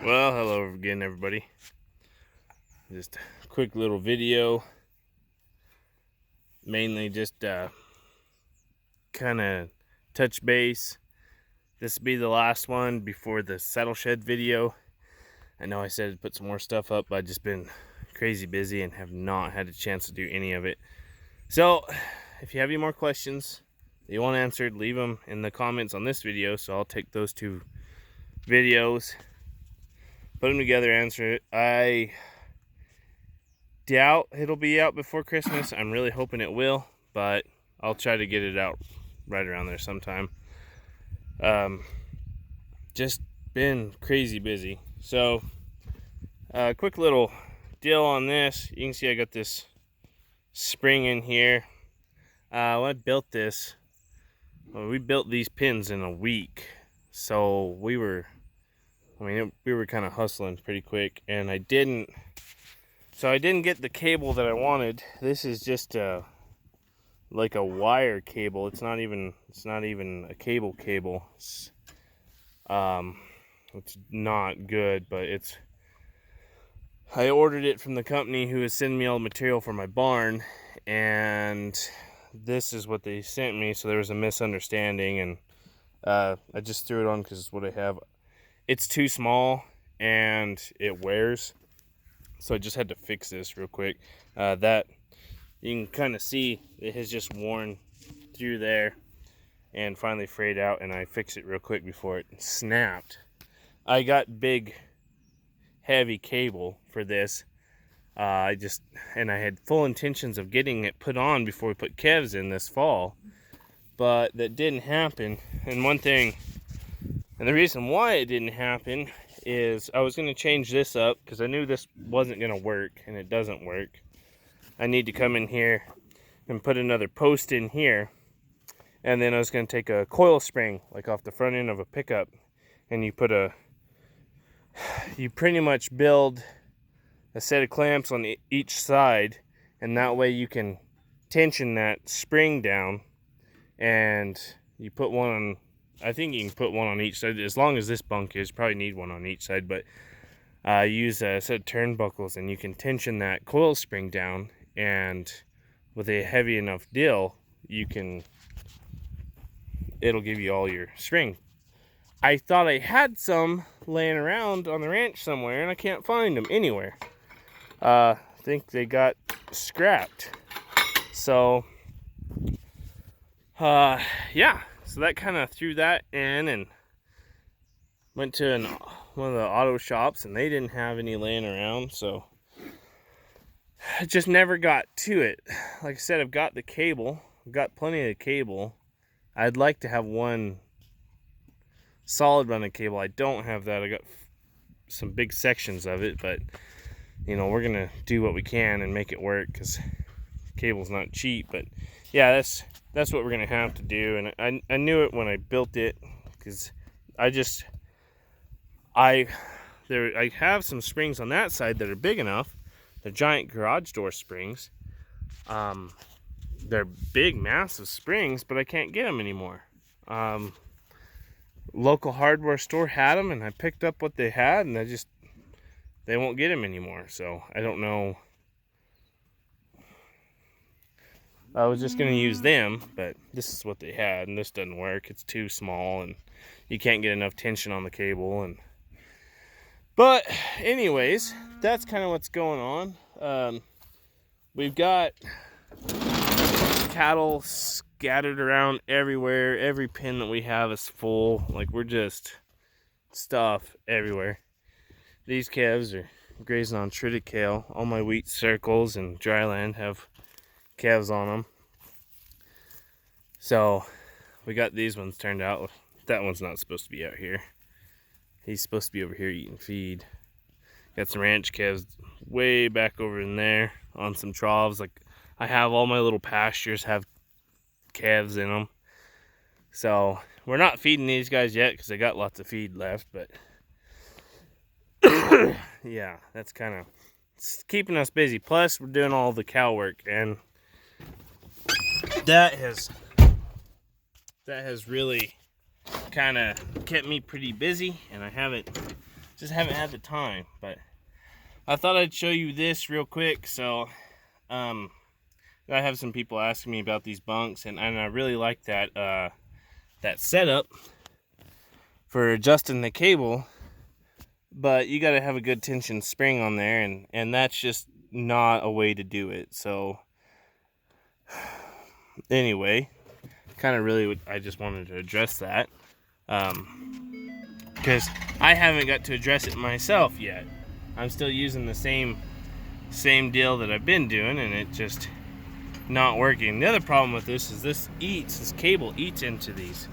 Well, hello again, everybody. Just a quick little video, mainly just kind of touch base. This will be the last one before the saddle shed video. I know I said to put some more stuff up, but I've just been crazy busy and have not had a chance to do any of it. So if you have any more questions that you want answered, leave them in the comments on this video, so I'll take those two videos, put them together, answer it. I doubt it'll be out before Christmas. I'm really hoping it will, but I'll try to get it out right around there sometime. Just been crazy busy. So quick little deal on this. You can see I got this spring in here. When I built this, well, we built these pins in a week, so we were kind of hustling pretty quick, and I didn't get the cable that I wanted. This is just like a wire cable. It's not even a cable. It's not good, but I ordered it from the company who is sending me all the material for my barn, and this is what they sent me. So there was a misunderstanding, and I just threw it on because it's what I have. It's too small and it wears, so I just had to fix this real quick. That you can kind of see it has just worn through there and finally frayed out, and I fixed it real quick before it snapped. I got big heavy cable for this. I had full intentions of getting it put on before we put calves in this fall, but that didn't happen. And the reason why it didn't happen is I was going to change this up because I knew this wasn't going to work, and it doesn't work. I need to come in here and put another post in here, and then I was going to take a coil spring like off the front end of a pickup, and you pretty much build a set of clamps on each side, and that way you can tension that spring down, and you put one on, I think you can put one on each side. As long as this bunk is, probably need one on each side, but use a set of turnbuckles, and you can tension that coil spring down, and with a heavy enough deal, it'll give you all your string. I thought I had some laying around on the ranch somewhere, and I can't find them anywhere. I think they got scrapped. So yeah, so that kind of threw that in, and went to one of the auto shops, and they didn't have any laying around, so I just never got to it. Like I said, I've got the cable. I've got plenty of cable. I'd like to have one solid run of cable. I don't have that. I got some big sections of it, but we're gonna do what we can and make it work, because cable's not cheap. But yeah, that's what we're gonna have to do. And I knew it when I built it, because I have some springs on that side that are big enough. They're giant garage door springs. They're big, massive springs, but I can't get them anymore. Local hardware store had them, and I picked up what they had, and they won't get them anymore. So I don't know. I was just going to use them, but this is what they had, and this doesn't work. It's too small, and you can't get enough tension on the cable. But anyways, that's kind of what's going on. We've got cattle scattered around everywhere. Every pin that we have is full. Like, we're just stuff everywhere. These calves are grazing on triticale. All my wheat circles and dryland have calves on them. So we got these ones turned out. That one's not supposed to be out here. He's supposed to be over here eating feed. Got some ranch calves way back over in there on some troughs. Like, I have all my little pastures have calves in them. So we're not feeding these guys yet because they got lots of feed left, but yeah, that's kind of keeping us busy. Plus, we're doing all the cow work, and that has really kind of kept me pretty busy, and I haven't just haven't had the time. But I thought I'd show you this real quick. So I have some people asking me about these bunks, and I really like that that setup for adjusting the cable, but you got to have a good tension spring on there, and that's just not a way to do it. So anyway, kind of really I just wanted to address that, because I haven't got to address it myself yet. I'm still using the same deal that I've been doing, and it just not working. The other problem with this is this cable eats into these.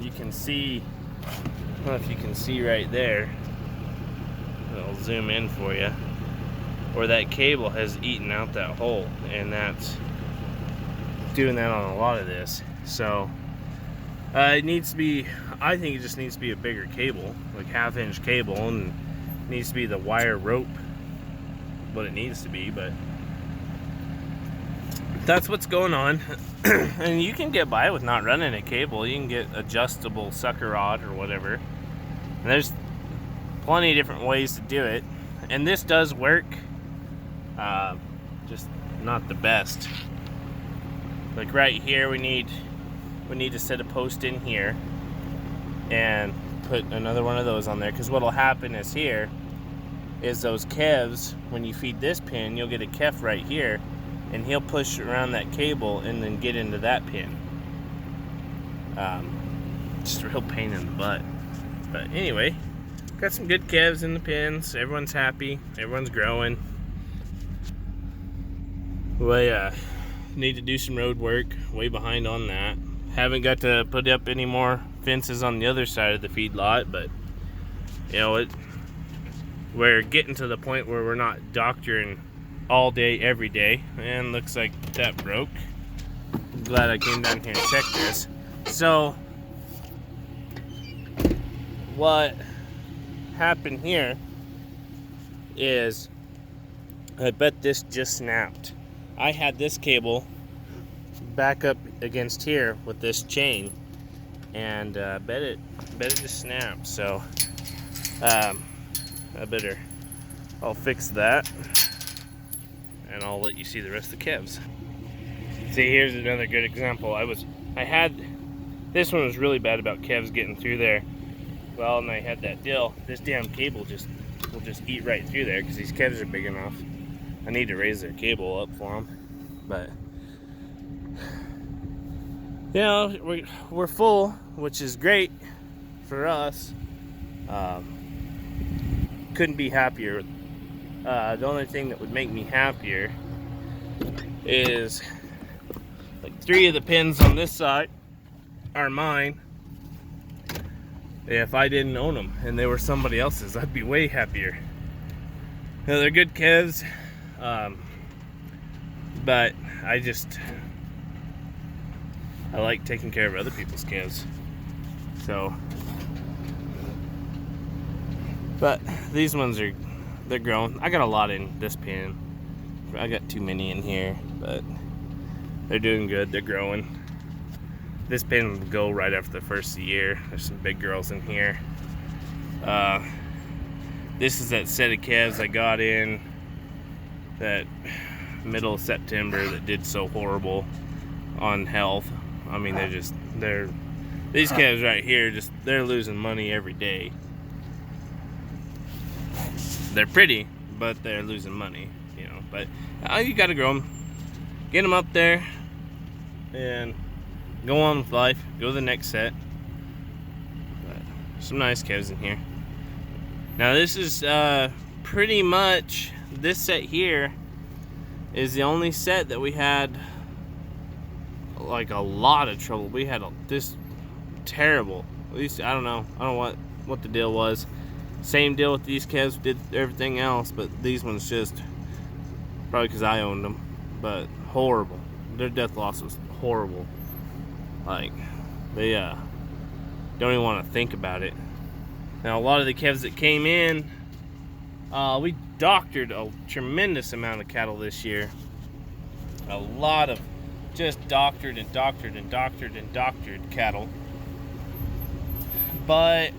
You can see, I don't know if you can see right there, I'll zoom in for you, where that cable has eaten out that hole, and that's doing that on a lot of this. So it needs to be, I think it just needs to be a bigger cable, like 1/2-inch cable, and it needs to be the wire rope what it needs to be. But that's what's going on. And you can get by with not running a cable. You can get adjustable sucker rod or whatever, and there's plenty of different ways to do it, and this does work, just not the best. Like right here, we need to set a post in here and put another one of those on there, because what'll happen is here is those kevs, when you feed this pin, you'll get a kev right here, and he'll push around that cable and then get into that pin. Just a real pain in the butt. But anyway, got some good kevs in the pins. Everyone's happy. Everyone's growing. We need to do some road work. Way behind on that. Haven't got to put up any more fences on the other side of the feed lot, but you know, we're getting to the point where we're not doctoring all day, every day, and looks like that broke. I'm glad I came down here and checked this. So what happened here is, I bet this just snapped. I had this cable back up against here with this chain, and bet it just snapped. So I'll fix that, and I'll let you see the rest of the kevs. See, here's another good example. This one was really bad about kevs getting through there. Well, and I had that deal. This damn cable will just eat right through there, because these kevs are big enough. I need to raise their cable up for them, but you know, we're full, which is great for us. Couldn't be happier. The only thing that would make me happier is like 3 of the pins on this side are mine. If I didn't own them and they were somebody else's, I'd be way happier. You know, they're good kevs, but I like taking care of other people's kevs. So, but these ones they're growing. I got a lot in this pin. I got too many in here, but they're doing good. They're growing. This pin will go right after the first of the year. There's some big girls in here. This is that set of calves I got in that middle of September that did so horrible on health. I mean, these calves right here, they're losing money every day. They're pretty, but they're losing money, you know. But you gotta grow them, get them up there, and go on with life. Go to the next set. But some nice calves in here. Now this is pretty much, this set here is the only set that we had like a lot of trouble. We had this terrible, at least I don't know what the deal was. Same deal with these calves, did everything else, but these ones just, probably because I owned them, but horrible. Their death loss was horrible. Like, they don't even want to think about it. Now a lot of the calves that came in, we doctored a tremendous amount of cattle this year. A lot of just doctored and doctored and doctored and doctored cattle. But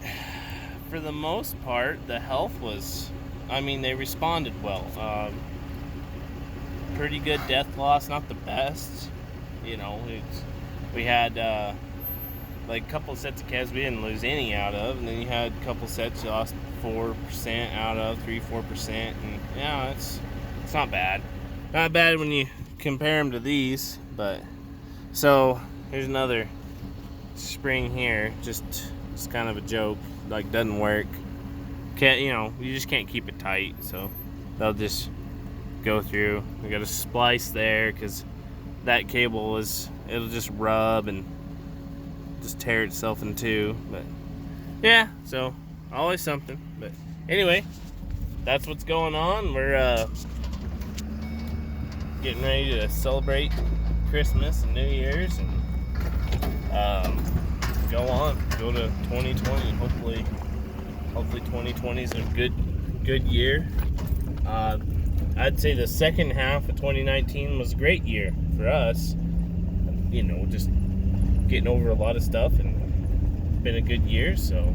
for the most part, the health was, I mean, they responded well. Pretty good death loss, not the best. You know, we had like a couple sets of calves we didn't lose any out of, and then you had a couple sets you lost 4% out of, 3-4%, and yeah, it's not bad. Not bad when you compare them to these, but so here's another spring here, just it's kind of a joke, like doesn't work. Can't, you know, you just can't keep it tight, so they'll just go through. We got a splice there because that cable it'll just rub and just tear itself in two. But yeah, so always something. But anyway, that's what's going on. We're getting ready to celebrate Christmas and New Year's and go to 2020. Hopefully 2020 is a good year. I'd say the second half of 2019 was a great year for us. You know, just getting over a lot of stuff, and it's been a good year, so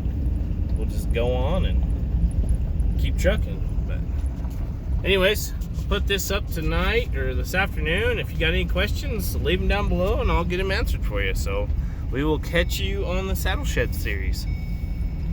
we'll just go on and keep trucking. But anyways, I'll put this up tonight or this afternoon. If you got any questions, leave them down below and I'll get them answered for you. So we will catch you on the Saddle Shed series.